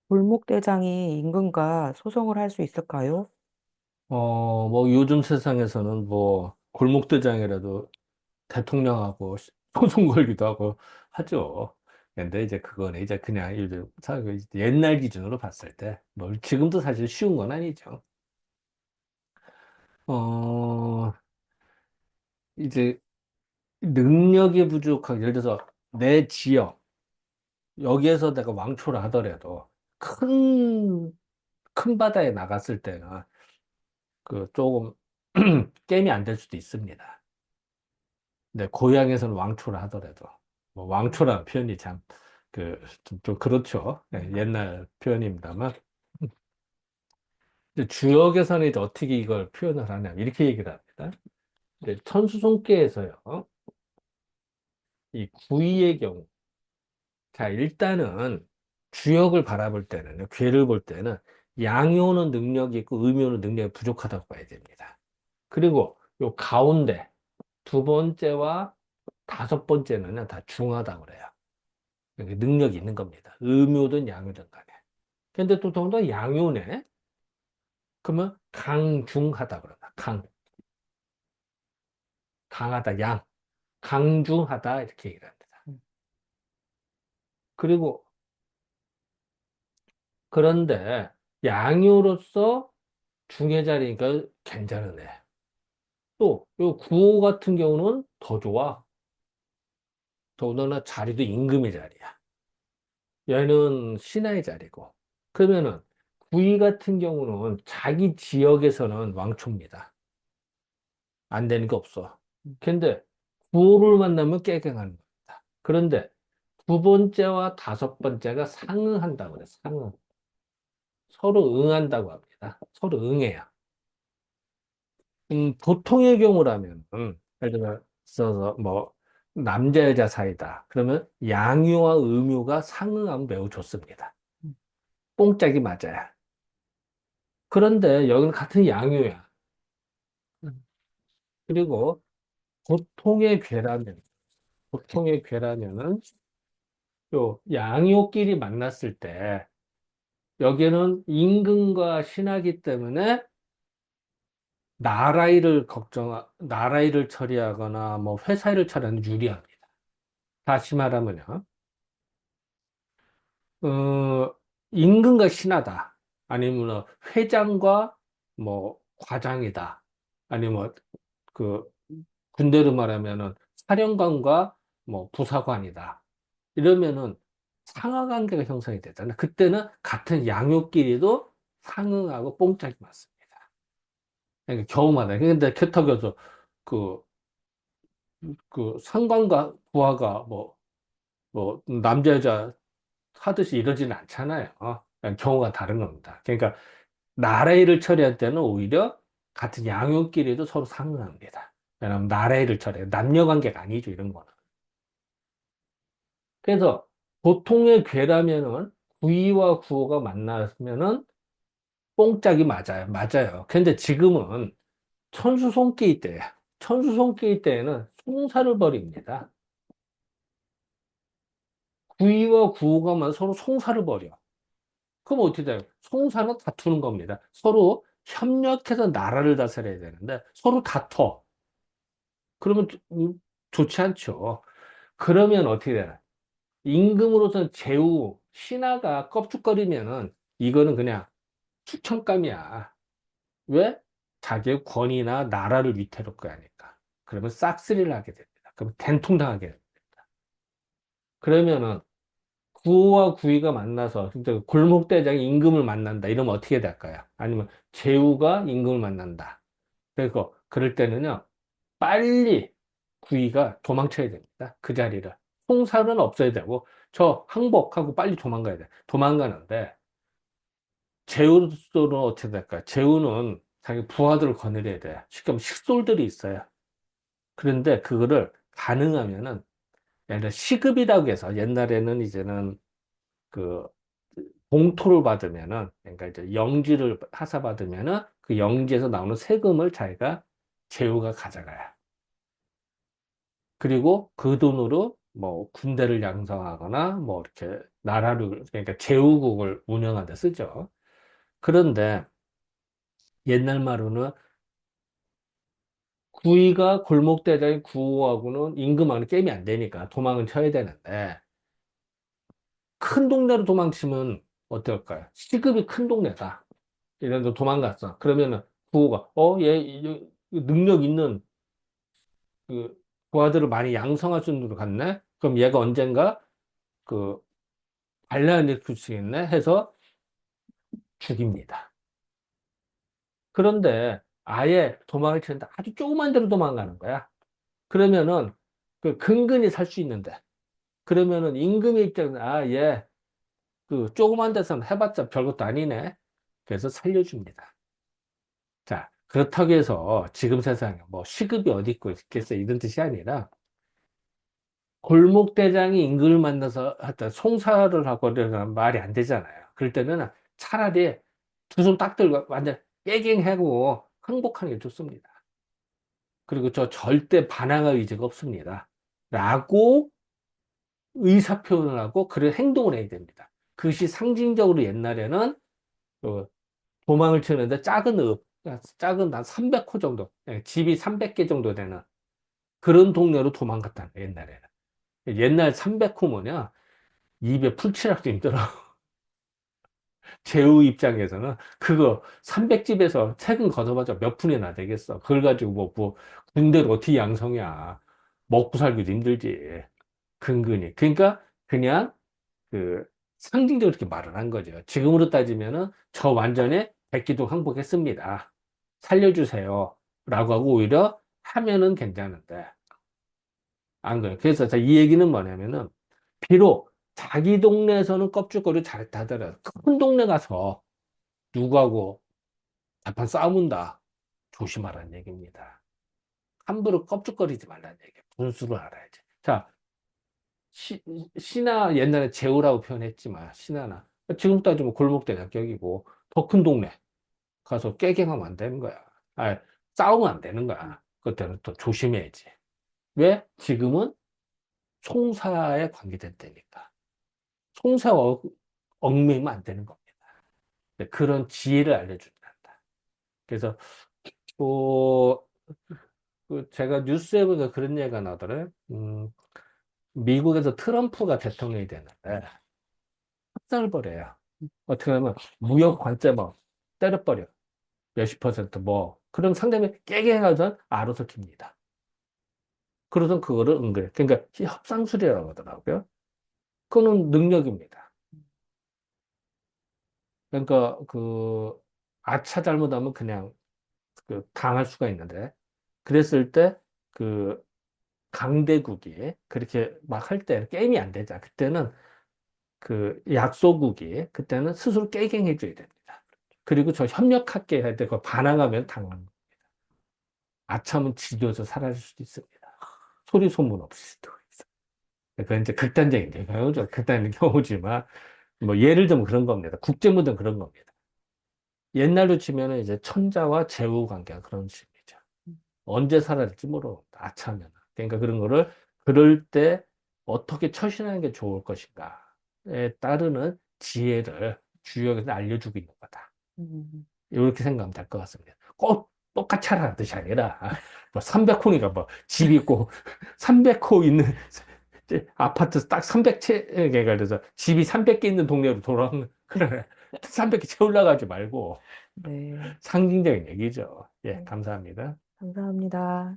골목대장이 임금과 소송을 할 수 있을까요? 뭐 요즘 세상에서는 뭐 골목대장이라도 대통령하고 소송 걸기도 하고 하죠. 근데 이제 그거는 이제 그냥 요즘 옛날 기준으로 봤을 때, 뭐 지금도 사실 쉬운 건 아니죠. 어, 이제 능력이 부족하게, 예를 들어서 내 지역, 여기에서 내가 왕초를 하더라도 큰 바다에 나갔을 때는 그 조금 게임이 안 될 수도 있습니다. 근데 고향에서는 왕초를 하더라도, 뭐 왕초라는 표현이 참, 좀 그렇죠. 예, 옛날 표현입니다만. 이제 주역에서는 이제 어떻게 이걸 표현을 하냐, 이렇게 얘기를 합니다. 이제 천수송께에서요, 이 구이의 경우, 자, 일단은 주역을 바라볼 때는요, 괴를 볼 때는 양효는 능력이 있고 음효는 능력이 부족하다고 봐야 됩니다. 그리고 요 가운데 두 번째와 다섯 번째는 다 중하다고 그래요. 그러니까 능력이 있는 겁니다. 음요든 양요든 간에. 근데 또 더군다나 양요네? 그러면 강중하다 그러다. 강하다, 강중하다 이렇게 얘기를 합니다. 그리고 그런데 양요로서 중의 자리니까 괜찮으네. 또, 요 구호 같은 경우는 더 좋아. 더군다나 자리도 임금의 자리야. 얘는 신하의 자리고. 그러면은 구이 같은 경우는 자기 지역에서는 왕초입니다. 안 되는 게 없어. 근데 구호를 만나면 깨갱하는 겁니다. 그런데 두 번째와 다섯 번째가 상응한다고 그래, 상응. 서로 응한다고 합니다. 서로 응해요. 보통의 경우라면, 예를 들어서 뭐, 남자, 여자 사이다. 그러면 양유와 음유가 상응하면 매우 좋습니다. 뽕짝이 맞아요. 그런데 여기는 같은 양유야. 그리고 보통의 괴라면, 보통의 괴라면은 요 양요끼리 만났을 때 여기는 임금과 신하기 때문에 나라 일을 처리하거나 뭐 회사 일을 처리하는 유리합니다. 다시 말하면요, 어, 임금과 신하다. 아니면 회장과 뭐 과장이다. 아니면 그 군대로 말하면은 사령관과 뭐 부사관이다. 이러면은 상하 관계가 형성이 되잖아요. 그때는 같은 양육끼리도 상응하고 뽕짝이 맞습니다. 그러니까 겨우마다. 근데 캐터겨서 그, 그 상관과 부하가 뭐, 남자, 여자 하듯이 이러지는 않잖아요. 그냥 경우가 다른 겁니다. 그러니까 나라 일을 처리할 때는 오히려 같은 양육끼리도 서로 상응합니다. 왜냐하면 나라 일을 처리해. 남녀 관계가 아니죠, 이런 거는. 그래서 보통의 괴라면은 구이와 구호가 만나면은 뽕짝이 맞아요. 맞아요. 근데 지금은 천수송기 때예요. 천수송기 때에는 송사를 벌입니다. 구이와 구호가 서로 송사를 벌여. 그럼 어떻게 돼요? 송사는 다투는 겁니다. 서로 협력해서 나라를 다스려야 되는데 서로 다퉈. 그러면 좋지 않죠. 그러면 어떻게 되나? 임금으로서는 제후, 신하가 껍죽거리면은 이거는 그냥 추천감이야. 왜? 자기의 권위나 나라를 위태롭게 하니까. 그러면 싹쓸이를 하게 됩니다. 그러면 된통당하게 됩니다. 그러면은 구와 구이가 만나서 진짜 골목대장이 임금을 만난다. 이러면 어떻게 될까요? 아니면 제후가 임금을 만난다. 그래서 그럴 때는요. 빨리 구이가 도망쳐야 됩니다. 그 자리를. 송사는 없어야 되고 저 항복하고 빨리 도망가야 돼. 도망가는데 제후는 어떻게 될까요? 제후는 자기 부하들을 거느려야 돼. 쉽게 말하면 식솔들이 있어요. 그런데 그거를 가능하면은 예를 들어 시급이라고 해서 옛날에는 이제는 그 봉토를 받으면은 그러니까 이제 영지를 하사받으면은 그 영지에서 나오는 세금을 자기가 제후가 가져가요. 그리고 그 돈으로 뭐 군대를 양성하거나 뭐 이렇게 나라를 그러니까 제후국을 운영하는 데 쓰죠. 그런데 옛날 말로는 구이가 골목대장인 구호하고는 임금하고는 게임이 안 되니까 도망을 쳐야 되는데 큰 동네로 도망치면 어떨까요? 시급이 큰 동네다. 이런 데 도망갔어. 그러면은 구호가 얘 능력 있는 그 부하들을 많이 양성할 정도로 갔네? 그럼 얘가 언젠가 그 반란을 일으킬 수 있네? 해서 죽입니다. 그런데 아예 도망을 치는데 아주 조그만 데로 도망가는 거야. 그러면은 그 근근히 살 수 있는데 그러면은 임금의 입장에서 얘 그 조그만 데서 해봤자 별것도 아니네. 그래서 살려줍니다. 자, 그렇다고 해서 지금 세상에 뭐 시급이 어디 있고 있겠어 이런 뜻이 아니라 골목대장이 임금을 만나서 하여튼 송사를 하고 이러면 말이 안 되잖아요. 그럴 때는 차라리 두 손 딱 들고 완전 깨갱하고 항복하는 게 좋습니다. 그리고 저 절대 반항할 의지가 없습니다. 라고 의사표현을 하고 그런 행동을 해야 됩니다. 그것이 상징적으로 옛날에는 그 도망을 치는데 작은 한 300호 정도, 집이 300개 정도 되는 그런 동네로 도망갔다는 거예요, 옛날에는. 옛날 300호면요, 입에 풀칠하기도 힘들어. 제우 입장에서는 그거 300집에서 책은 걷어봤자 몇 푼이나 되겠어. 그걸 가지고 뭐 군대를 어떻게 양성이야. 먹고 살기도 힘들지. 근근히. 그러니까 그냥 그 상징적으로 이렇게 말을 한 거죠. 지금으로 따지면은 저 완전히 백기도 항복했습니다. 살려주세요. 라고 하고 오히려 하면은 괜찮은데 안 그래요. 그래서 이 얘기는 뭐냐면은 비록 자기 동네에서는 껍죽거리 잘했다 하더라도 큰 동네 가서 누구하고 단판 싸운다. 조심하라는 얘기입니다. 함부로 껍죽거리지 말라는 얘기예요. 분수를 알아야지. 자, 신하 옛날에 제후라고 표현했지만 신하나 지금 따지면 골목대장격이고 더 큰 동네 가서 깨갱하면 안 되는 거야. 싸우면 안 되는 거야. 그때는 또 조심해야지. 왜? 지금은 송사에 관계된 때니까. 송사 얽매이면 안 되는 겁니다. 그런 지혜를 알려준단다. 그래서 뭐 제가 뉴스에 보니까 그런 얘기가 나더래. 미국에서 트럼프가 대통령이 되는데 학살을 벌여요. 어떻게 하면 무역 관세 뭐 때려버려. 몇십 퍼센트 뭐. 그럼 상대방이 깨갱하던 알아서 깁니다. 그러던 그거를 은근히. 그러니까 협상술이라고 하더라고요. 그거는 능력입니다. 그러니까 아차 잘못하면 그냥 당할 수가 있는데 그랬을 때 그 강대국이 그렇게 막 할 때 게임이 안 되자. 그때는 그 약소국이 그때는 스스로 깨갱해 줘야 됩니다. 그리고 저 협력할게 할 때 그 반항하면 당하는 아참은 지도에서 사라질 수도 있습니다. 소리 소문 없을 수도 있어요. 그건 이제 극단적인 경우죠. 극단적인 경우지만 뭐 예를 들면 그런 겁니다. 국제무드는 그런 겁니다. 옛날로 치면은 이제 천자와 제후 관계가 그런 식이죠. 언제 사라질지 모르고 아차하면. 그러니까 그런 거를 그럴 때 어떻게 처신하는 게 좋을 것인가에 따르는 지혜를 주역에서 알려주고 있는 거다. 음, 이렇게 생각하면 될 것 같습니다. 꼭 똑같이 하라는 뜻이 아니라, 뭐 300호니까 뭐 집 있고, 300호 있는 아파트 딱 300채가 돼서 집이 300개 있는 동네로 돌아오는, 그래. 300개 채 올라가지 말고 네, 상징적인 얘기죠. 예, 네, 감사합니다. 감사합니다.